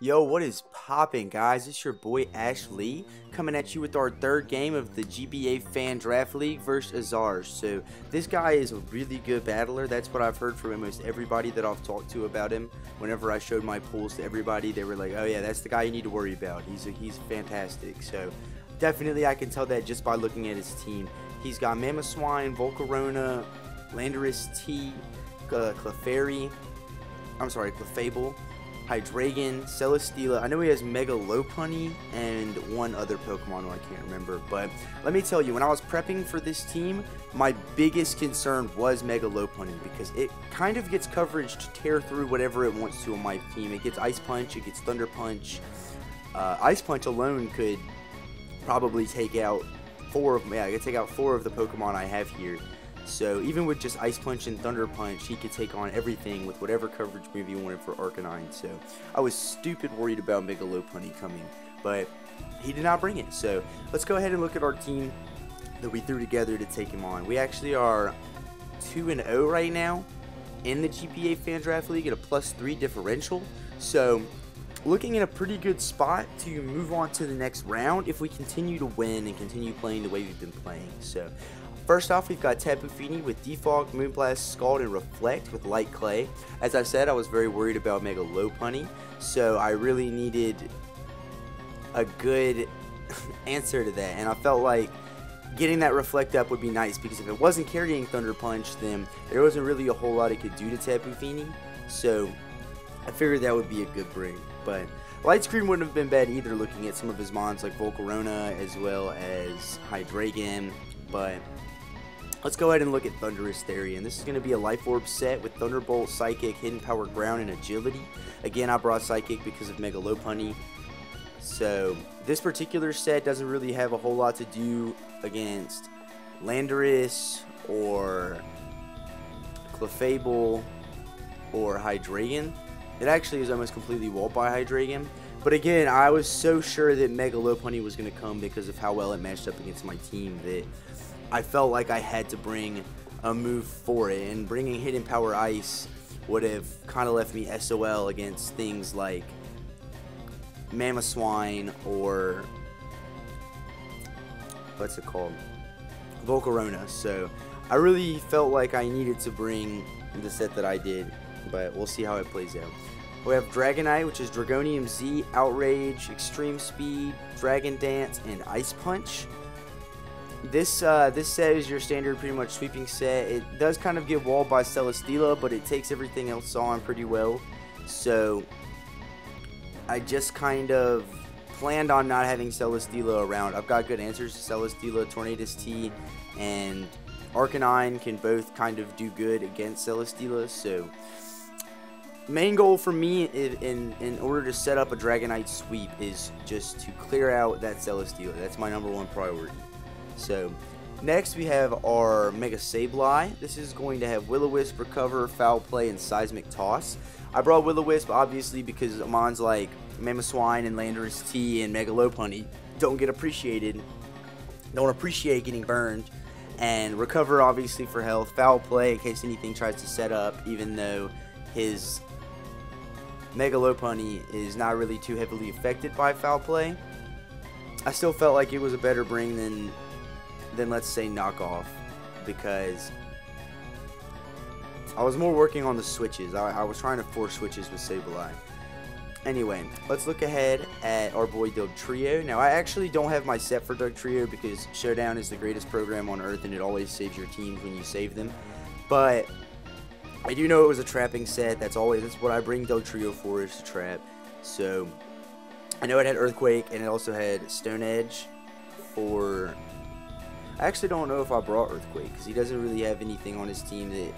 Yo, what is poppin', guys? It's your boy Ash Lee coming at you with our third game of the GBA Fan Draft League versus Azhar. So this guy is a really good battler. That's what I've heard from almost everybody that I've talked to about him. Whenever I showed my pools to everybody, they were like, "Oh yeah, that's the guy you need to worry about. He's fantastic." So definitely, I can tell that just by looking at his team. He's got Mamoswine, Volcarona, Landorus T, Clefairy. Clefable. Hydreigon, Celesteela. I know he has Mega Lopunny and one other Pokemon who I can't remember. But let me tell you, when I was prepping for this team, my biggest concern was Mega Lopunny because it kind of gets coverage to tear through whatever it wants to on my team. It gets Ice Punch, it gets Thunder Punch. Ice Punch alone could probably take out four of the Pokemon I have here. So even with just Ice Punch and Thunder Punch, he could take on everything with whatever coverage move you wanted for Arcanine. So I was stupid worried about Mega Lopunny coming, but he did not bring it. So let's go ahead and look at our team that we threw together to take him on. We actually are 2-0 right now in the GBA Fan Draft League at a +3 differential. So looking in a pretty good spot to move on to the next round if we continue to win and continue playing the way we've been playing. So first off, we've got Tapu Fini with Defog, Moonblast, Scald, and Reflect with Light Clay. As I said, I was very worried about Mega Lopunny, so I really needed a good answer to that. And I felt like getting that Reflect up would be nice, because if it wasn't carrying Thunder Punch, then there wasn't really a whole lot it could do to Tapu Fini. So I figured that would be a good bring. But Light Screen wouldn't have been bad either, looking at some of his mons like Volcarona as well as Hydreigon. But let's go ahead and look at Thundurus Therian. This is going to be a Life Orb set with Thunderbolt, Psychic, Hidden Power, Ground, and Agility. Again, I brought Psychic because of Mega Lopunny. So this particular set doesn't really have a whole lot to do against Landorus or Clefable or Hydreigon. It actually is almost completely walled by Hydreigon. But again, I was so sure that Mega Lopunny was going to come because of how well it matched up against my team that I felt like I had to bring a move for it, and bringing Hidden Power Ice would have kind of left me SOL against things like Mamoswine or what's it called, Volcarona. So I really felt like I needed to bring the set that I did, but we'll see how it plays out. We have Dragonite, which is Dragonium Z, Outrage, Extreme Speed, Dragon Dance, and Ice Punch. This set is your standard pretty much sweeping set. It does kind of get walled by Celesteela, but it takes everything else on pretty well. So I just kind of planned on not having Celesteela around. I've got good answers to Celesteela. Tornadus T and Arcanine can both kind of do good against Celesteela. So main goal for me in order to set up a Dragonite sweep is just to clear out that Celesteela. That's my #1 priority. So next we have our Mega Sableye. This is going to have Will-O-Wisp, Recover, Foul Play, and Seismic Toss. I brought Will-O-Wisp obviously because mons like Mamoswine and Landorus T and Mega Lopunny don't appreciate getting burned. And Recover obviously for health, Foul Play in case anything tries to set up, even though his Mega Lopunny is not really too heavily affected by Foul Play. I still felt like it was a better bring than let's say Knockoff, because I was more working on the switches. I was trying to force switches with Sableye. Anyway, let's look ahead at our boy Dugtrio. Now, I actually don't have my set for Dugtrio because Showdown is the greatest program on earth and it always saves your teams when you save them. But I do know it was a trapping set. That's what I bring Dugtrio for, is to trap. So I know it had Earthquake and it also had Stone Edge for... I actually don't know if I brought Earthquake because he doesn't really have anything on his team that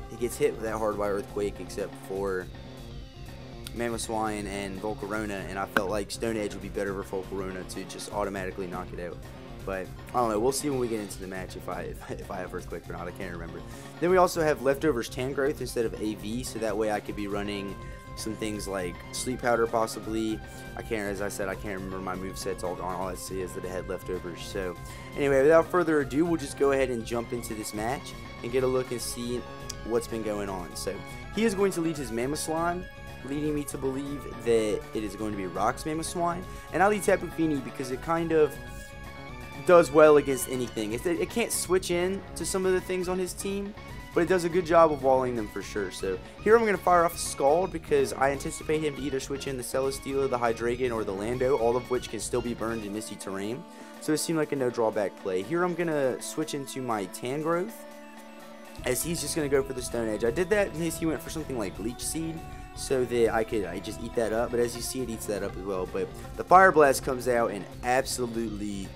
he gets hit that hard by Earthquake except for Mamoswine and Volcarona, and I felt like Stone Edge would be better for Volcarona to just automatically knock it out. But I don't know, we'll see when we get into the match if I have Earthquake or not. I can't remember. Then we also have Leftovers Tangrowth instead of AV, so that way I could be running some things like Sleep Powder possibly. As I said, I can't remember my movesets all gone. All I see is that it had Leftovers. So anyway, without further ado, we'll just go ahead and jump into this match and get a look and see what's been going on. So he is going to lead his Mamoswine leading me to believe that it is going to be Rock's Mamoswine. And I'll leave Tapu Fini because it kind of does well against anything. It can't switch in to some of the things on his team, but it does a good job of walling them for sure. So here I'm going to fire off a Scald because I anticipate him to either switch in the Celesteela, the Hydreigon, or the Lando, all of which can still be burned in Misty Terrain. So it seemed like a no drawback play. Here I'm going to switch into my Tangrowth, as he's just going to go for the Stone Edge. I did that in case he went for something like Leech Seed, so that I just eat that up. But as you see, it eats that up as well. But the Fire Blast comes out and absolutely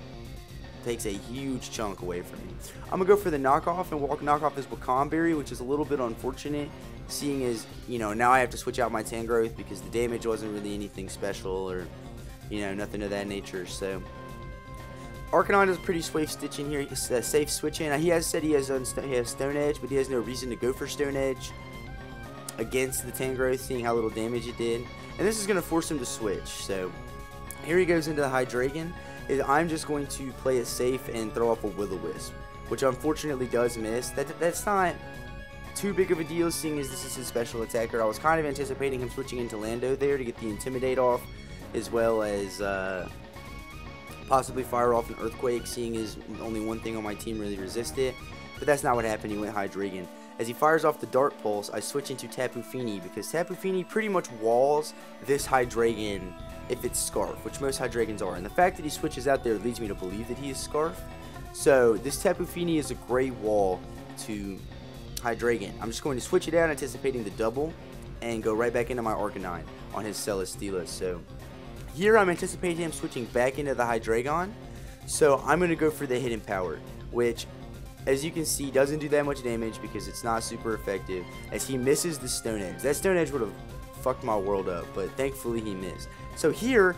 takes a huge chunk away from me. I'm going to go for the knockoff and knockoff his Wakam Berry, which is a little bit unfortunate, seeing as, you know, now I have to switch out my Tangrowth because the damage wasn't really anything special or, you know, nothing of that nature. So Arcanine is a pretty safe stitch in here, safe switch in. He has said he has Stone Edge, but he has no reason to go for Stone Edge against the Tangrowth, seeing how little damage it did. And this is going to force him to switch. So here he goes into the Hydreigon. I'm just going to play it safe and throw off a Will-O-Wisp, which unfortunately does miss. That's not too big of a deal, seeing as this is his special attacker. I was kind of anticipating him switching into Lando there to get the Intimidate off, as well as possibly fire off an Earthquake, seeing as only one thing on my team really resisted. But that's not what happened. He went Hydreigon. As he fires off the Dark Pulse, I switch into Tapu Fini because Tapu Fini pretty much walls this Hydreigon if it's Scarf, which most Hydreigons are. And the fact that he switches out there leads me to believe that he is Scarf. So this Tapu Fini is a great wall to Hydreigon. I'm just going to switch it out, anticipating the double, and go right back into my Arcanine on his Celesteela. So here I'm anticipating him switching back into the Hydreigon. So I'm going to go for the Hidden Power, which, as you can see, doesn't do that much damage because it's not super effective, as he misses the Stone Edge. That Stone Edge would have fucked my world up, but thankfully he missed. So here,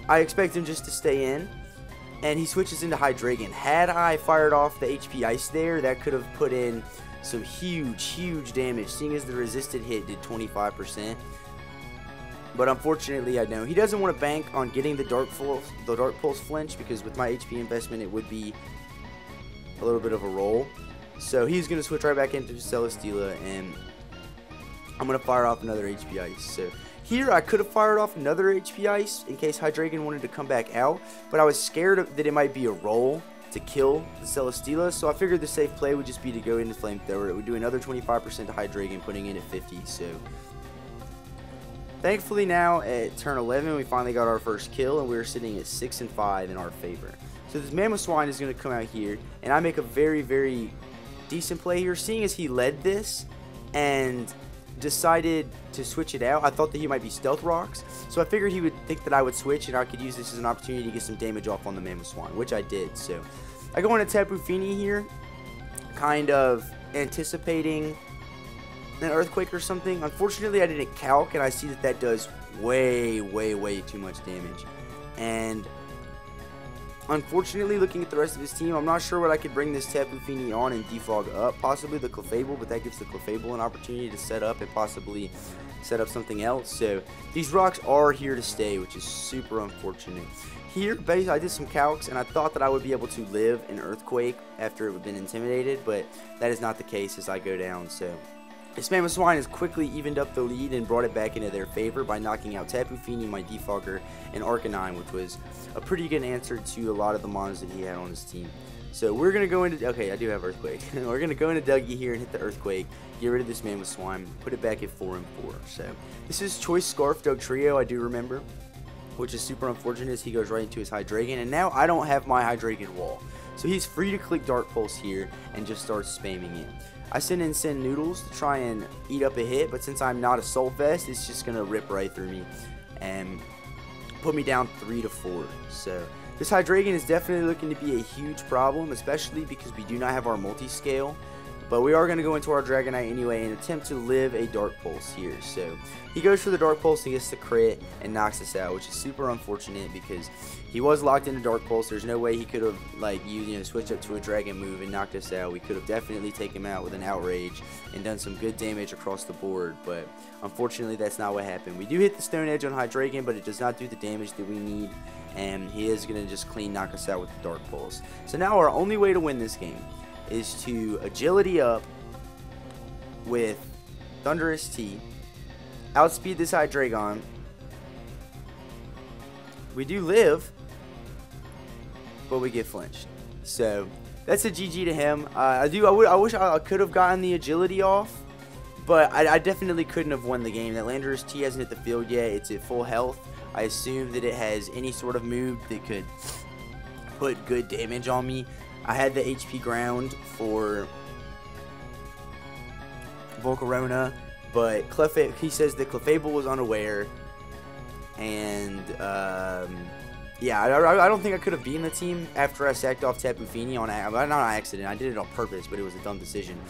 I expect him just to stay in, and he switches into Hydreigon. Had I fired off the HP Ice there, that could have put in some huge damage, seeing as the resisted hit did 25%. But unfortunately, I know he doesn't want to bank on getting the Dark Pulse flinch, because with my HP investment, it would be a little bit of a roll. So he's going to switch right back into Celesteela, and I'm going to fire off another HP Ice. So here I could have fired off another HP Ice in case Hydreigon wanted to come back out, but I was scared that it might be a roll to kill the Celesteela, so I figured the safe play would just be to go into Flamethrower. It would do another 25% to Hydreigon, putting in at 50. So thankfully now at turn 11 we finally got our first kill, and we're sitting at 6-5 in our favor. So this Mamoswine is going to come out here, and I make a very decent play here, seeing as he led this and decided to switch it out. I thought that he might be Stealth Rocks, so I figured he would think that I would switch and I could use this as an opportunity to get some damage off on the Mamoswine, which I did. So I go into Tapu Fini here, kind of anticipating an Earthquake or something. Unfortunately, I didn't calc, and I see that that does way too much damage. And unfortunately, looking at the rest of his team, I'm not sure what I could bring this Tapu Fini on and defog up. Possibly the Clefable, but that gives the Clefable an opportunity to set up and possibly set up something else. So these rocks are here to stay, which is super unfortunate. Here, basically, I did some calcs, and I thought that I would be able to live an Earthquake after it had been intimidated, but that is not the case as I go down. So this Mamoswine has quickly evened up the lead and brought it back into their favor by knocking out Tapu Fini, my Defogger, and Arcanine, which was a pretty good answer to a lot of the mons that he had on his team. So we're going to go into, okay, I do have Earthquake. We're going to go into Dougie here and hit the Earthquake, get rid of this Mamoswine, put it back at 4-4. So this is Choice Scarf Dugtrio, I do remember, which is super unfortunate as he goes right into his Hydreigon, and now I don't have my Hydreigon wall. So he's free to click Dark Pulse here and just start spamming it. I send in Send Noodles to try and eat up a hit, but since I'm not a Soul Vest, it's just going to rip right through me and put me down 3-4. So this Hydreigon is definitely looking to be a huge problem, especially because we do not have our multi-scale. But we are going to go into our Dragonite anyway and attempt to live a Dark Pulse here. So he goes for the Dark Pulse and gets the crit and knocks us out, which is super unfortunate because he was locked into Dark Pulse. There's no way he could have switched up to a Dragon move and knocked us out. We could have definitely taken him out with an Outrage and done some good damage across the board. But unfortunately, that's not what happened. We do hit the Stone Edge on Hydreigon, but it does not do the damage that we need. And he is going to just clean knock us out with the Dark Pulse. So now our only way to win this game is to Agility up with Thunderous T, outspeed this Hydreigon. We do live, but we get flinched. So that's a GG to him. I wish I could have gotten the agility off, but I definitely couldn't have won the game. That Landorus T hasn't hit the field yet. It's at full health. I assume that it has any sort of move that could put good damage on me. I had the HP ground for Volcarona, but he says that Clefable was unaware, and yeah, I don't think I could have beaten the team after I sacked off Tapu Fini not on accident. I did it on purpose, but it was a dumb decision.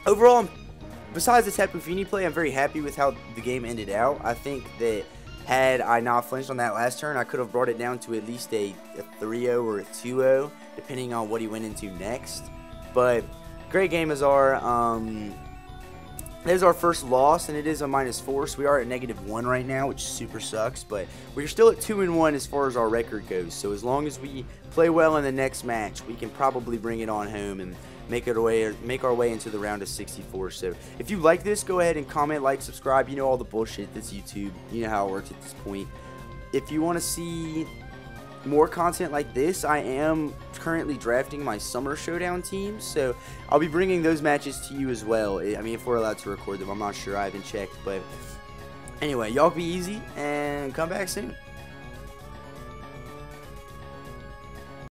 Overall, besides the Tapu Fini play, I'm very happy with how the game ended out. I think that had I not flinched on that last turn, I could have brought it down to at least a 3-0 or a 2-0, depending on what he went into next. But great game, Azhar. There's our first loss, and it is a -4, so we are at -1 right now, which super sucks. But we're still at 2-1 as far as our record goes. So as long as we play well in the next match, we can probably bring it on home and make our way into the round of 64. So if you like this, go ahead and comment, like, subscribe. You know all the bullshit that's YouTube. You know how it works at this point. If you want to see more content like this, I am currently drafting my Summer Showdown team, so I'll be bringing those matches to you as well. I mean, if we're allowed to record them, I'm not sure. I haven't checked, but anyway, y'all be easy and come back soon.